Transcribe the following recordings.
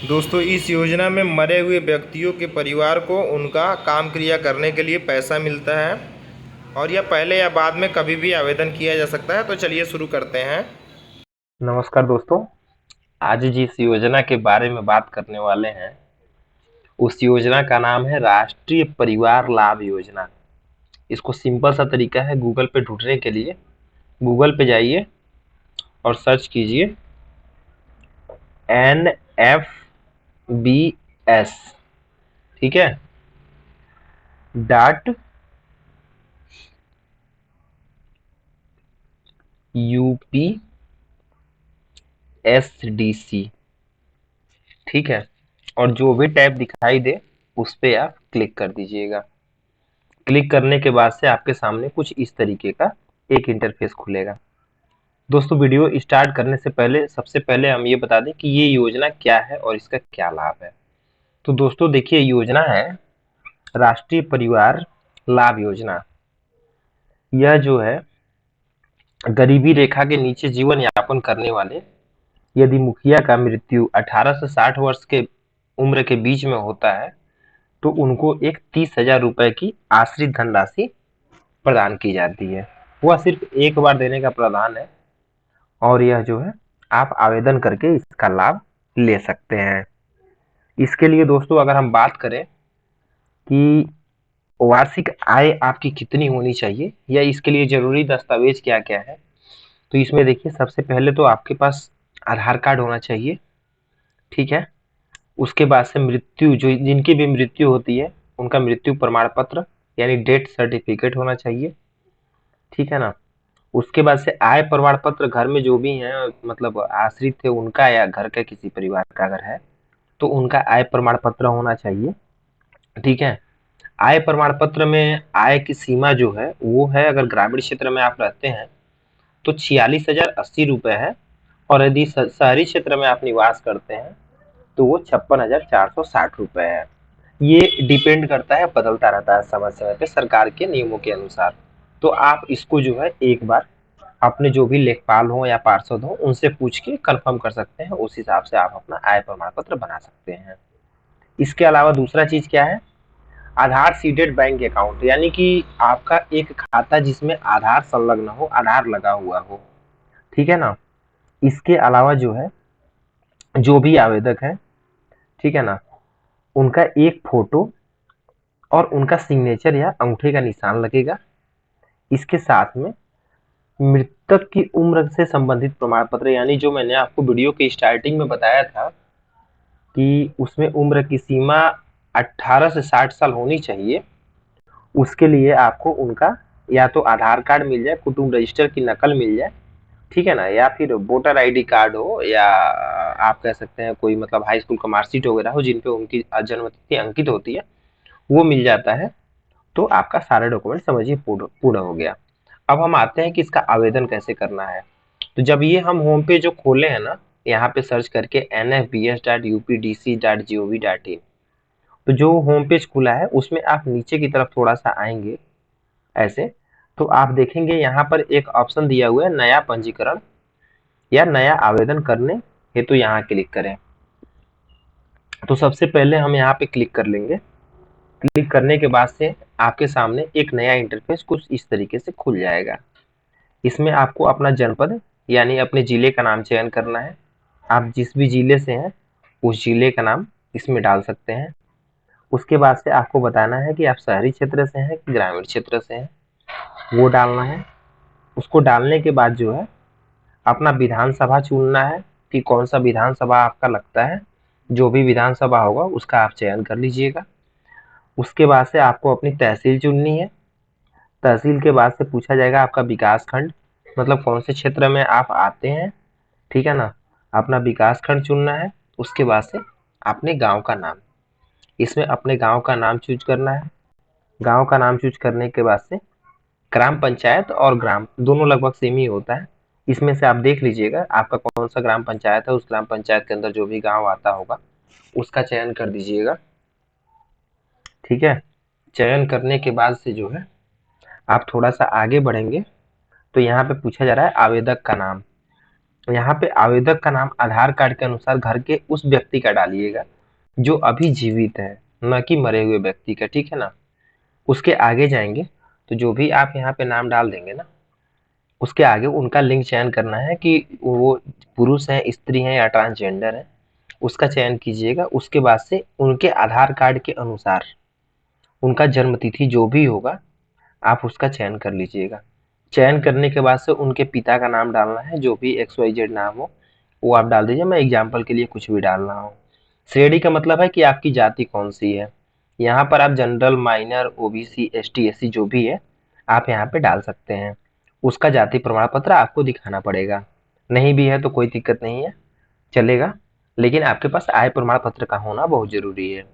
दोस्तों, इस योजना में मरे हुए व्यक्तियों के परिवार को उनका काम क्रिया करने के लिए पैसा मिलता है और यह पहले या बाद में कभी भी आवेदन किया जा सकता है। तो चलिए शुरू करते हैं। नमस्कार दोस्तों। आज जिस योजना के बारे में बात करने वाले हैं उस योजना का नाम है राष्ट्रीय परिवार लाभ योजना। इसको सिंपल सा तरीका है गूगल पे ढूंढने के लिए। गूगल पे जाइए और सर्च कीजिए NFBS। ठीक है, .UPSDC। ठीक है, और जो भी टैब दिखाई दे उस पे आप क्लिक कर दीजिएगा। क्लिक करने के बाद से आपके सामने कुछ इस तरीके का एक इंटरफेस खुलेगा। दोस्तों, वीडियो स्टार्ट करने से पहले सबसे पहले हम ये बता दें कि ये योजना क्या है और इसका क्या लाभ है। तो दोस्तों देखिए, योजना है राष्ट्रीय परिवार लाभ योजना। यह जो है गरीबी रेखा के नीचे जीवन यापन करने वाले यदि मुखिया का मृत्यु 18 से 60 वर्ष के उम्र के बीच में होता है तो उनको एक 30,000 रुपए की आश्रित धनराशि प्रदान की जाती है। वह सिर्फ एक बार देने का प्रावधान है और यह जो है आप आवेदन करके इसका लाभ ले सकते हैं। इसके लिए दोस्तों अगर हम बात करें कि वार्षिक आय आपकी कितनी होनी चाहिए या इसके लिए जरूरी दस्तावेज क्या क्या है, तो इसमें देखिए सबसे पहले तो आपके पास आधार कार्ड होना चाहिए। ठीक है, उसके बाद से मृत्यु जो जिनकी भी मृत्यु होती है उनका मृत्यु प्रमाण पत्र यानी डेथ सर्टिफिकेट होना चाहिए। ठीक है ना, उसके बाद से आय प्रमाण पत्र घर में जो भी हैं मतलब आश्रित थे उनका या घर का किसी परिवार का अगर है तो उनका आय प्रमाण पत्र होना चाहिए। ठीक है, आय प्रमाण पत्र में आय की सीमा जो है वो है, अगर ग्रामीण क्षेत्र में आप रहते हैं तो 46,080 रुपए है और यदि शहरी क्षेत्र में आप निवास करते हैं तो वो 56,460 रुपए है। ये डिपेंड करता है, बदलता रहता है समय समय पे सरकार के नियमों के अनुसार। तो आप इसको जो है एक बार अपने जो भी लेखपाल हो या पार्षद हो उनसे पूछ के कंफर्म कर सकते हैं, उस हिसाब से आप अपना आय प्रमाण पत्र बना सकते हैं। इसके अलावा दूसरा चीज क्या है, आधार सीडेड बैंक अकाउंट, यानी कि आपका एक खाता जिसमें आधार संलग्न हो, आधार लगा हुआ हो। ठीक है ना, इसके अलावा जो है जो भी आवेदक है, ठीक है ना, उनका एक फोटो और उनका सिग्नेचर या अंगूठे का निशान लगेगा। इसके साथ में मृतक की उम्र से संबंधित प्रमाण पत्र, यानी जो मैंने आपको वीडियो के स्टार्टिंग में बताया था कि उसमें उम्र की सीमा 18 से 60 साल होनी चाहिए, उसके लिए आपको उनका या तो आधार कार्ड मिल जाए, कुटुंब रजिस्टर की नकल मिल जाए, ठीक है ना, या फिर वोटर आईडी कार्ड हो, या आप कह सकते हैं कोई मतलब हाई स्कूल का मार्कशीट वगैरह हो जिन पे उनकी जन्म तिथि अंकित होती है, वो मिल जाता है तो आपका सारे डॉक्यूमेंट समझिए पूर्ण हो गया। अब हम आते हैं कि इसका आवेदन कैसे करना है। तो जब ये हम होम पेज जो खोले हैं ना, यहाँ पे सर्च करके nfbs.updc.gov.in, तो जो होम पेज खुला है उसमें आप नीचे की तरफ थोड़ा सा आएंगे ऐसे, तो आप देखेंगे यहाँ पर एक ऑप्शन दिया हुआ है नया पंजीकरण या नया आवेदन करने हेतु, तो यहाँ क्लिक करें। तो सबसे पहले हम यहाँ पे क्लिक कर लेंगे। क्लिक करने के बाद से आपके सामने एक नया इंटरफेस कुछ इस तरीके से खुल जाएगा। इसमें आपको अपना जनपद यानी अपने जिले का नाम चयन करना है। आप जिस भी जिले से हैं उस जिले का नाम इसमें डाल सकते हैं। उसके बाद से आपको बताना है कि आप शहरी क्षेत्र से हैं कि ग्रामीण क्षेत्र से हैं, वो डालना है। उसको डालने के बाद जो है अपना विधानसभा चुनना है कि कौन सा विधानसभा आपका लगता है। जो भी विधानसभा होगा उसका आप चयन कर लीजिएगा। उसके बाद से आपको अपनी तहसील चुननी है। तहसील के बाद से पूछा जाएगा आपका विकास खंड, मतलब कौन से क्षेत्र में आप आते हैं। ठीक है ना, अपना विकास खंड चुनना है। उसके बाद से अपने गांव का नाम, इसमें अपने गांव का नाम चूज करना है। गांव का नाम चूज करने के बाद से ग्राम पंचायत और ग्राम दोनों लगभग सेम ही होता है। इसमें से आप देख लीजिएगा आपका कौन सा ग्राम पंचायत है, उस ग्राम पंचायत के अंदर जो भी गांव आता होगा उसका चयन कर दीजिएगा। ठीक है, चयन करने के बाद से जो है आप थोड़ा सा आगे बढ़ेंगे तो यहाँ पे पूछा जा रहा है आवेदक का नाम। यहाँ पे आवेदक का नाम आधार कार्ड के अनुसार घर के उस व्यक्ति का डालिएगा जो अभी जीवित है, न कि मरे हुए व्यक्ति का, ठीक है ना। उसके आगे जाएंगे तो जो भी आप यहाँ पे नाम डाल देंगे ना, उसके आगे उनका लिंग चयन करना है कि वो पुरुष है, स्त्री है या ट्रांसजेंडर है, उसका चयन कीजिएगा। उसके बाद से उनके आधार कार्ड के अनुसार उनका जन्म तिथि जो भी होगा आप उसका चयन कर लीजिएगा। चयन करने के बाद से उनके पिता का नाम डालना है, जो भी XYZ नाम हो वो आप डाल दीजिए। मैं एग्जाम्पल के लिए कुछ भी डाल रहा हूँ। श्रेणी का मतलब है कि आपकी जाति कौन सी है। यहाँ पर आप general, minor, OBC, ST, SC जो भी है आप यहाँ पे डाल सकते हैं। उसका जाति प्रमाण पत्र आपको दिखाना पड़ेगा, नहीं भी है तो कोई दिक्कत नहीं है, चलेगा, लेकिन आपके पास आय प्रमाण पत्र का होना बहुत जरूरी है।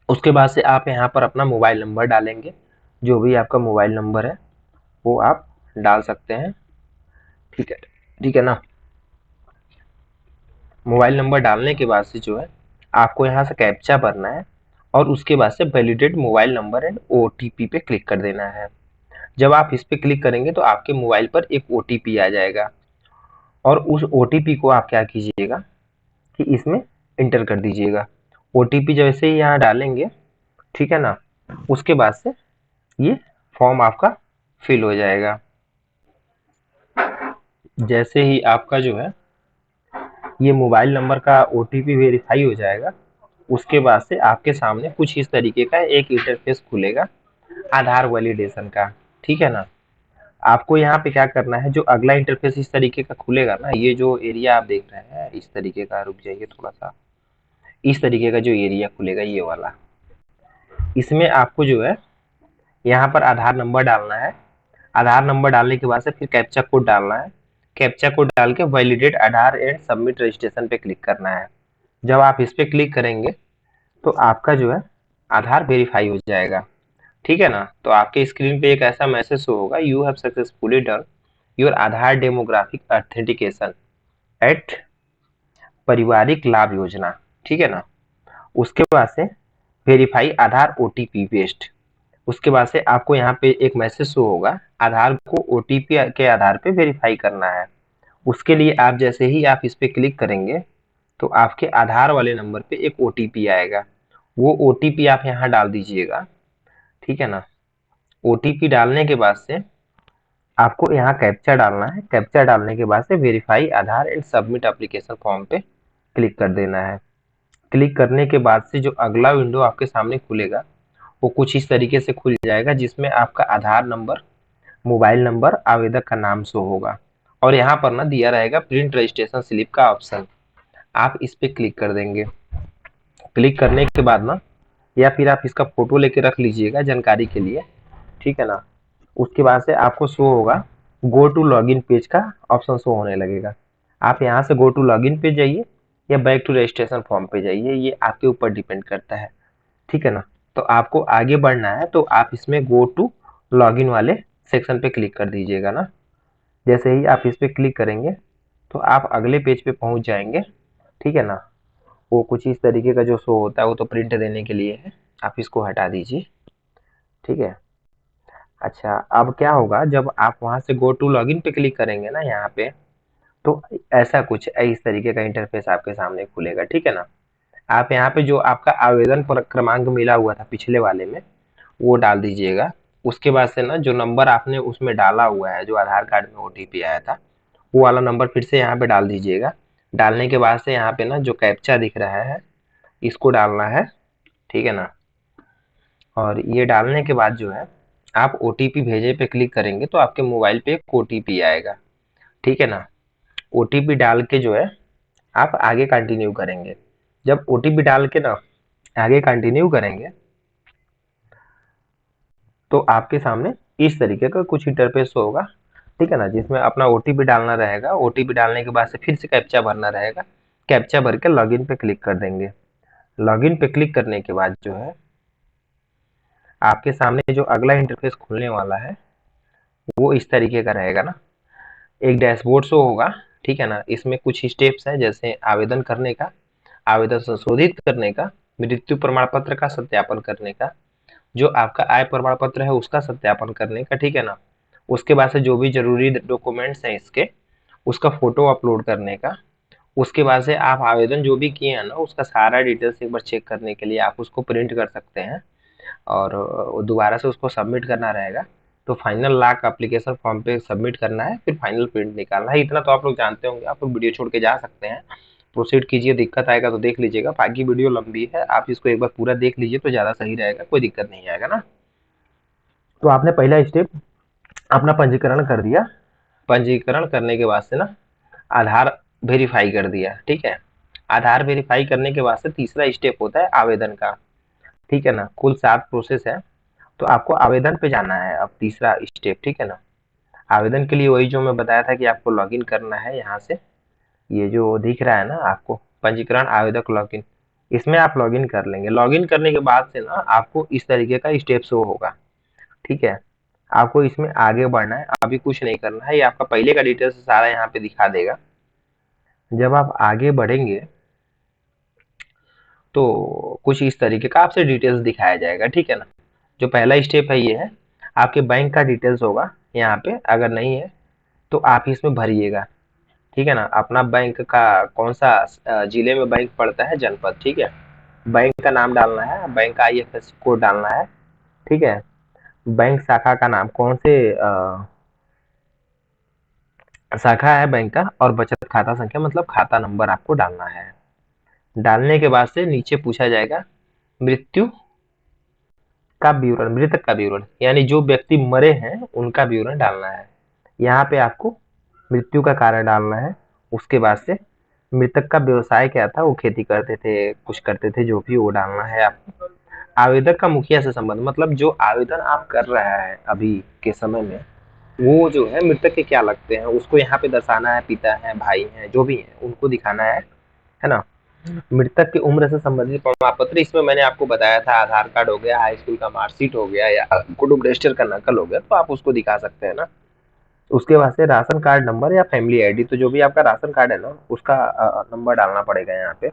उसके बाद से आप यहाँ पर अपना मोबाइल नंबर डालेंगे, जो भी आपका मोबाइल नंबर है वो आप डाल सकते हैं, ठीक है, ठीक है ना। मोबाइल नंबर डालने के बाद से जो है आपको यहाँ से कैप्चा भरना है और उसके बाद से validate mobile number and OTP पे क्लिक कर देना है। जब आप इस पे क्लिक करेंगे तो आपके मोबाइल पर एक OTP आ जाएगा और उस OTP को आप क्या कीजिएगा कि इसमें इंटर कर दीजिएगा। OTP जैसे ही यहाँ डालेंगे, ठीक है ना, उसके बाद से ये फॉर्म आपका फिल हो जाएगा। जैसे ही आपका जो है ये मोबाइल नंबर का OTP वेरीफाई हो जाएगा, उसके बाद से आपके सामने कुछ इस तरीके का एक इंटरफेस खुलेगा आधार वैलिडेशन का, ठीक है ना। आपको यहाँ पे क्या करना है, जो अगला इंटरफेस इस तरीके का खुलेगा ना, ये जो एरिया आप देख रहे हैं इस तरीके का, रुक जाइए थोड़ा सा, इस तरीके का जो एरिया खुलेगा ये वाला, इसमें आपको जो है यहाँ पर आधार नंबर डालना है। आधार नंबर डालने के बाद से फिर कैप्चा कोड डालना है। कैप्चा कोड डाल के validate Aadhaar and submit registration पे क्लिक करना है। जब आप इस पे क्लिक करेंगे तो आपका जो है आधार वेरीफाई हो जाएगा, ठीक है ना। तो आपके स्क्रीन पे एक ऐसा मैसेज शो होगा, you have successfully done your Aadhaar demographic authentication at पारिवारिक लाभ योजना, ठीक है ना। उसके बाद से वेरीफाई आधार OTP पेस्ट, उसके बाद से आपको यहाँ पे एक मैसेज शो होगा, आधार को OTP के आधार पे वेरीफाई करना है। उसके लिए आप जैसे ही आप इस पे क्लिक करेंगे तो आपके आधार वाले नंबर पे एक OTP आएगा, वो OTP आप यहाँ डाल दीजिएगा, ठीक है ना। OTP डालने के बाद से आपको यहाँ कैप्चा डालना है। कैप्चा डालने के बाद से verify Aadhaar and submit application form पे क्लिक कर देना है। क्लिक करने के बाद से जो अगला विंडो आपके सामने खुलेगा वो कुछ इस तरीके से खुल जाएगा, जिसमें आपका आधार नंबर, मोबाइल नंबर, आवेदक का नाम शो होगा और यहाँ पर ना दिया रहेगा प्रिंट रजिस्ट्रेशन स्लिप का ऑप्शन, आप इस पे क्लिक कर देंगे। क्लिक करने के बाद ना, या फिर आप इसका फोटो लेके रख लीजिएगा जानकारी के लिए, ठीक है ना। उसके बाद से आपको शो होगा गो टू लॉगिन पेज का ऑप्शन शो होने लगेगा। आप यहाँ से गो टू लॉगिन पे जाइए या बैक टू रजिस्ट्रेशन फॉर्म पे जाइए, ये आपके ऊपर डिपेंड करता है, ठीक है ना। तो आपको आगे बढ़ना है तो आप इसमें गो टू लॉगिन वाले सेक्शन पे क्लिक कर दीजिएगा ना। जैसे ही आप इस पे क्लिक करेंगे तो आप अगले पेज पे पहुंच जाएंगे, ठीक है ना। वो कुछ इस तरीके का जो शो होता है वो तो प्रिंट देने के लिए है, आप इसको हटा दीजिए, ठीक है। अच्छा, अब क्या होगा जब आप वहां से गो टू लॉगिन पे क्लिक करेंगे ना यहाँ पे, तो ऐसा कुछ इस तरीके का इंटरफेस आपके सामने खुलेगा, ठीक है ना। आप यहाँ पे जो आपका आवेदन क्रमांक मिला हुआ था पिछले वाले में वो डाल दीजिएगा। उसके बाद से ना जो नंबर आपने उसमें डाला हुआ है, जो आधार कार्ड में OTP आया था, वो वाला नंबर फिर से यहाँ पे डाल दीजिएगा। डालने के बाद से यहाँ पे ना जो कैप्चा दिख रहा है इसको डालना है, ठीक है ना। और ये डालने के बाद जो है आप OTP भेजे पे क्लिक करेंगे तो आपके मोबाइल पे एक OTP आएगा, ठीक है ना। OTP डाल के जो है आप आगे कंटिन्यू करेंगे। जब OTP डाल के ना आगे कंटिन्यू करेंगे तो आपके सामने इस तरीके का कुछ इंटरफेस होगा, ठीक है ना, जिसमें अपना OTP डालना रहेगा। OTP डालने के बाद से फिर से कैप्चा भरना रहेगा। कैप्चा भर के लॉगिन पे क्लिक कर देंगे। लॉगिन पे क्लिक करने के बाद जो है आपके सामने जो अगला इंटरफेस खुलने वाला है वो इस तरीके का रहेगा ना। एक डैशबोर्ड शो होगा, ठीक है ना। इसमें कुछ स्टेप्स हैं, जैसे आवेदन करने का, आवेदन संशोधित करने का, मृत्यु प्रमाण पत्र का सत्यापन करने का, जो आपका आय प्रमाण पत्र है उसका सत्यापन करने का, ठीक है ना। उसके बाद से जो भी जरूरी डॉक्यूमेंट्स हैं इसके उसका फोटो अपलोड करने का। उसके बाद से आप आवेदन जो भी किए हैं ना उसका सारा डिटेल्स एक बार चेक करने के लिए आप उसको प्रिंट कर सकते हैं और दोबारा से उसको सबमिट करना रहेगा। तो फाइनल लाख एप्लीकेशन फॉर्म पे सबमिट करना है, फिर फाइनल प्रिंट निकालना है। इतना तो आप लोग जानते होंगे, आप लोग वीडियो छोड़ के जा सकते हैं, प्रोसीड कीजिए। दिक्कत आएगा तो देख लीजिएगा, बाकी वीडियो लंबी है, आप इसको एक बार पूरा देख लीजिए तो ज़्यादा सही रहेगा, कोई दिक्कत नहीं आएगा ना। तो आपने पहला स्टेप अपना पंजीकरण कर दिया। पंजीकरण करने के बाद से ना आधार वेरीफाई कर दिया, ठीक है। आधार वेरीफाई करने के बाद से तीसरा स्टेप होता है आवेदन का, ठीक है ना। कुल 7 प्रोसेस है, तो आपको आवेदन पे जाना है अब तीसरा स्टेप, ठीक है ना। आवेदन के लिए वही जो मैं बताया था कि आपको लॉगिन करना है। यहाँ से ये जो दिख रहा है ना आपको पंजीकरण आवेदक लॉगिन, इसमें आप लॉगिन कर लेंगे। लॉगिन करने के बाद से ना आपको इस तरीके का स्टेप शो होगा, ठीक है। आपको इसमें आगे बढ़ना है, अभी कुछ नहीं करना है, ये आपका पहले का डिटेल्स सारा यहाँ पे दिखा देगा। जब आप आगे बढ़ेंगे तो कुछ इस तरीके का आपसे डिटेल्स दिखाया जाएगा, ठीक है ना। जो पहला स्टेप है ये है, आपके बैंक का डिटेल्स होगा यहाँ पे, अगर नहीं है तो आप इसमें भरिएगा, ठीक है ना। अपना बैंक का कौन सा जिले में बैंक पड़ता है, जनपद, ठीक है। बैंक का नाम डालना है, बैंक का IFSC कोड डालना है, ठीक है। बैंक शाखा का नाम, कौन से शाखा है बैंक का, और बचत खाता संख्या मतलब खाता नंबर आपको डालना है। डालने के बाद से नीचे पूछा जाएगा मृत्यु का विवरण, मृतक का विवरण, यानी जो व्यक्ति मरे हैं उनका विवरण डालना है। यहाँ पे आपको मृत्यु का कारण डालना है। उसके बाद से मृतक का व्यवसाय क्या था, वो खेती करते थे, कुछ करते थे, जो भी वो डालना है आपको। आवेदक का मुखिया से संबंध, मतलब जो आवेदन आप कर रहा है अभी के समय में, वो जो है मृतक के क्या लगते हैं उसको यहाँ पे दर्शाना है। पिता है, भाई हैं, जो भी है उनको दिखाना है ना। मृतक की उम्र से संबंधित प्रमाण पत्र, इसमें मैंने आपको बताया था आधार कार्ड हो गया, हाई स्कूल का मार्कशीट हो गया, या कुटुंब रजिस्टर का नकल हो गया, तो आप उसको दिखा सकते हैं ना। उसके बाद से राशन कार्ड नंबर या फैमिली आईडी, तो जो भी आपका राशन कार्ड है ना उसका नंबर डालना पड़ेगा यहाँ पे।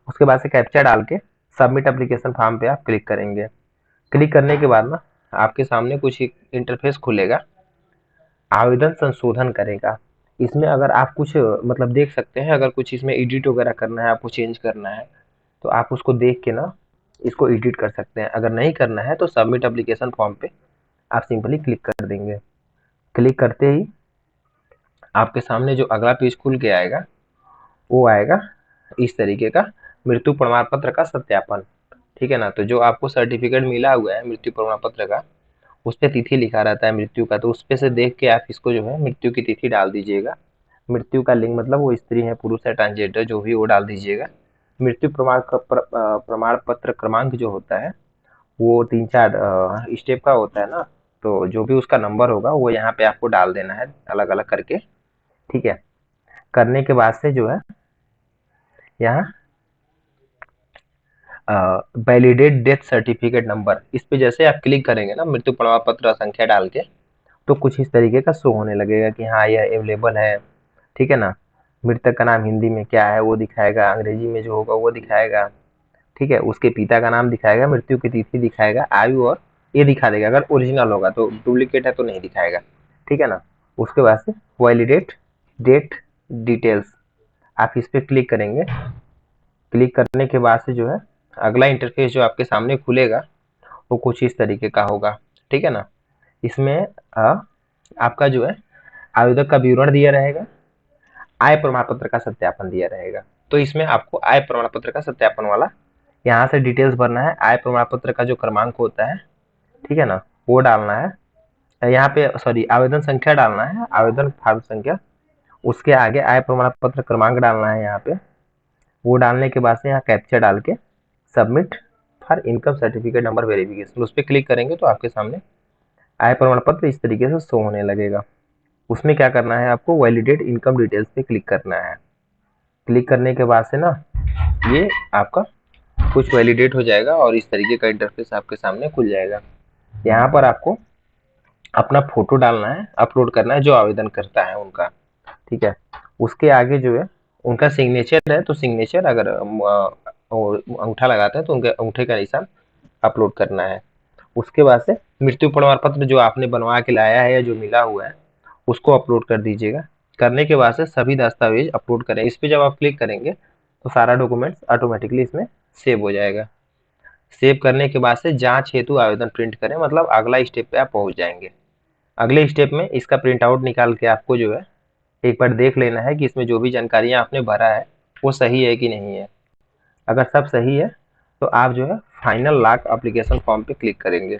उसके बाद से कैप्चा डाल के सबमिट एप्लीकेशन फॉर्म पे आप क्लिक करेंगे। क्लिक करने के बाद ना आपके सामने कुछ इंटरफेस खुलेगा, आवेदन संशोधन करेगा। इसमें अगर आप कुछ मतलब देख सकते हैं, अगर कुछ इसमें एडिट वगैरह करना है, आपको चेंज करना है, तो आप उसको देख के ना इसको एडिट कर सकते हैं। अगर नहीं करना है तो सबमिट एप्लीकेशन फॉर्म पे आप सिंपली क्लिक कर देंगे। क्लिक करते ही आपके सामने जो अगला पेज खुल के आएगा वो आएगा इस तरीके का, मृत्यु प्रमाण पत्र का सत्यापन, ठीक है ना। तो जो आपको सर्टिफिकेट मिला हुआ है मृत्यु प्रमाण पत्र का, उस पर तिथि लिखा रहता है मृत्यु का, तो उस पे से देख के आप इसको जो है मृत्यु की तिथि डाल दीजिएगा। मृत्यु का लिंग मतलब वो स्त्री है, पुरुष है, ट्रांसजेंडर, जो भी वो डाल दीजिएगा। मृत्यु प्रमाण पत्र क्रमांक जो होता है वो 3-4 स्टेप का होता है ना, तो जो भी उसका नंबर होगा वो यहाँ पे आपको डाल देना है अलग अलग करके, ठीक है। करने के बाद से जो है यहाँ वैलिडेट डेथ सर्टिफिकेट नंबर, इस पे जैसे आप क्लिक करेंगे ना मृत्यु प्रमाण पत्र संख्या डाल के, तो कुछ इस तरीके का शो होने लगेगा कि हाँ यह अवेलेबल है, ठीक है ना। मृतक का नाम हिंदी में क्या है वो दिखाएगा, अंग्रेजी में जो होगा वो दिखाएगा, ठीक है। उसके पिता का नाम दिखाएगा, मृत्यु की तिथि दिखाएगा, आयु और ये दिखा देगा। अगर ओरिजिनल होगा तो, डुप्लीकेट है तो नहीं दिखाएगा, ठीक है ना। उसके बाद से वैलिडेट डेट डिटेल्स, आप इस पर क्लिक करेंगे। क्लिक करने के बाद से जो है अगला इंटरफेस जो आपके सामने खुलेगा वो कुछ इस तरीके का होगा, ठीक है ना। इसमें आपका जो है आवेदक का विवरण दिया रहेगा, आय प्रमाण पत्र का सत्यापन दिया रहेगा। तो इसमें आपको आय प्रमाण पत्र का सत्यापन वाला यहाँ से डिटेल्स भरना है। आय प्रमाण पत्र का जो क्रमांक होता है, ठीक है ना, वो डालना है यहाँ पे, सॉरी आवेदन संख्या डालना है, आवेदन फॉर्म संख्या, उसके आगे आय प्रमाण पत्र क्रमांक डालना है यहाँ पे। वो डालने के बाद से यहाँ कैप्चा डाल के submit for income certificate number verification, उस पर क्लिक करेंगे तो आपके सामने आय प्रमाण पत्र इस तरीके से शो होने लगेगा। उसमें क्या करना है, आपको वैलिडेट इनकम डिटेल्स पे क्लिक करना है। क्लिक करने के बाद से ना ये आपका कुछ वैलिडेट हो जाएगा और इस तरीके का इंटरफेस आपके सामने खुल जाएगा। यहाँ पर आपको अपना फोटो डालना है, अपलोड करना है जो आवेदन करता है उनका, ठीक है। उसके आगे जो है उनका सिग्नेचर है, तो सिग्नेचर अगर अंगूठा लगाते हैं तो उनके अंगूठे का निशान अपलोड करना है। उसके बाद से मृत्यु प्रमाण पत्र जो आपने बनवा के लाया है या जो मिला हुआ है उसको अपलोड कर दीजिएगा। करने के बाद से सभी दस्तावेज अपलोड करें। इस पे जब आप क्लिक करेंगे तो सारा डॉक्यूमेंट्स ऑटोमेटिकली इसमें सेव हो जाएगा। सेव करने के बाद से जांच हेतु आवेदन प्रिंट करें, मतलब अगला स्टेप पे आप पहुंच जाएंगे। अगले स्टेप में इसका प्रिंट आउट निकाल के आपको जो है एक बार देख लेना है कि इसमें जो भी जानकारियां आपने भरा है वो सही है कि नहीं है। अगर सब सही है तो आप जो है फाइनल लॉक एप्लीकेशन फॉर्म पे क्लिक करेंगे।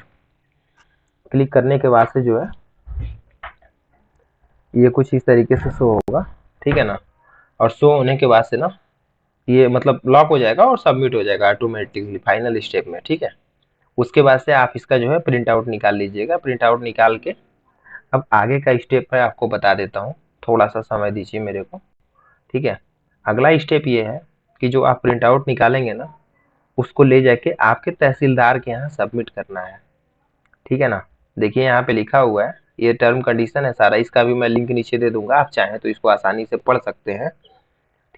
क्लिक करने के बाद से जो है ये कुछ इस तरीके से शो होगा, ठीक है ना। और शो होने के बाद से ना ये मतलब लॉक हो जाएगा और सबमिट हो जाएगा ऑटोमेटिकली फाइनल स्टेप में, ठीक है। उसके बाद से आप इसका जो है प्रिंट आउट निकाल लीजिएगा। प्रिंट आउट निकाल के अब आगे का स्टेप मैं आपको बता देता हूँ, थोड़ा सा समय दीजिए मेरे को, ठीक है। अगला स्टेप ये है कि जो आप प्रिंट आउट निकालेंगे ना उसको ले जाके आपके तहसीलदार के यहाँ सबमिट करना है, ठीक है ना। देखिए यहाँ पे लिखा हुआ है, ये टर्म कंडीशन है सारा, इसका भी मैं लिंक नीचे दे दूंगा, आप चाहें तो इसको आसानी से पढ़ सकते हैं,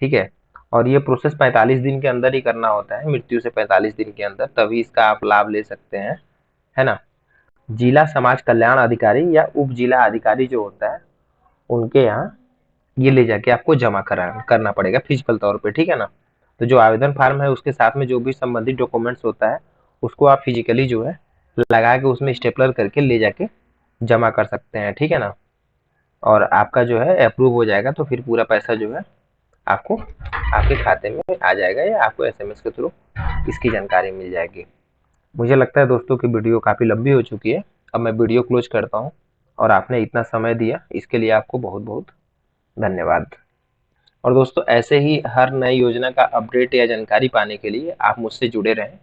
ठीक है। और ये प्रोसेस 45 दिन के अंदर ही करना होता है, मृत्यु से 45 दिन के अंदर, तभी इसका आप लाभ ले सकते हैं, है ना। जिला समाज कल्याण अधिकारी या उप जिला अधिकारी जो होता है उनके यहाँ ये ले जाके आपको जमा करना पड़ेगा फिजिकल तौर पे, ठीक है ना। तो जो आवेदन फार्म है उसके साथ में जो भी संबंधित डॉक्यूमेंट्स होता है उसको आप फिजिकली जो है लगा के उसमें स्टेपलर करके ले जाके जमा कर सकते हैं, ठीक है ना। और आपका जो है अप्रूव हो जाएगा तो फिर पूरा पैसा जो है आपको आपके खाते में आ जाएगा या आपको एसएमएस के थ्रू इसकी जानकारी मिल जाएगी। मुझे लगता है दोस्तों की वीडियो काफ़ी लंबी हो चुकी है, अब मैं वीडियो क्लोज करता हूँ। और आपने इतना समय दिया इसके लिए आपको बहुत बहुत धन्यवाद। और दोस्तों ऐसे ही हर नई योजना का अपडेट या जानकारी पाने के लिए आप मुझसे जुड़े रहें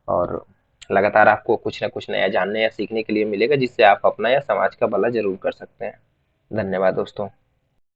और लगातार आपको कुछ ना कुछ नया जानने या सीखने के लिए मिलेगा जिससे आप अपना या समाज का भला जरूर कर सकते हैं। धन्यवाद दोस्तों।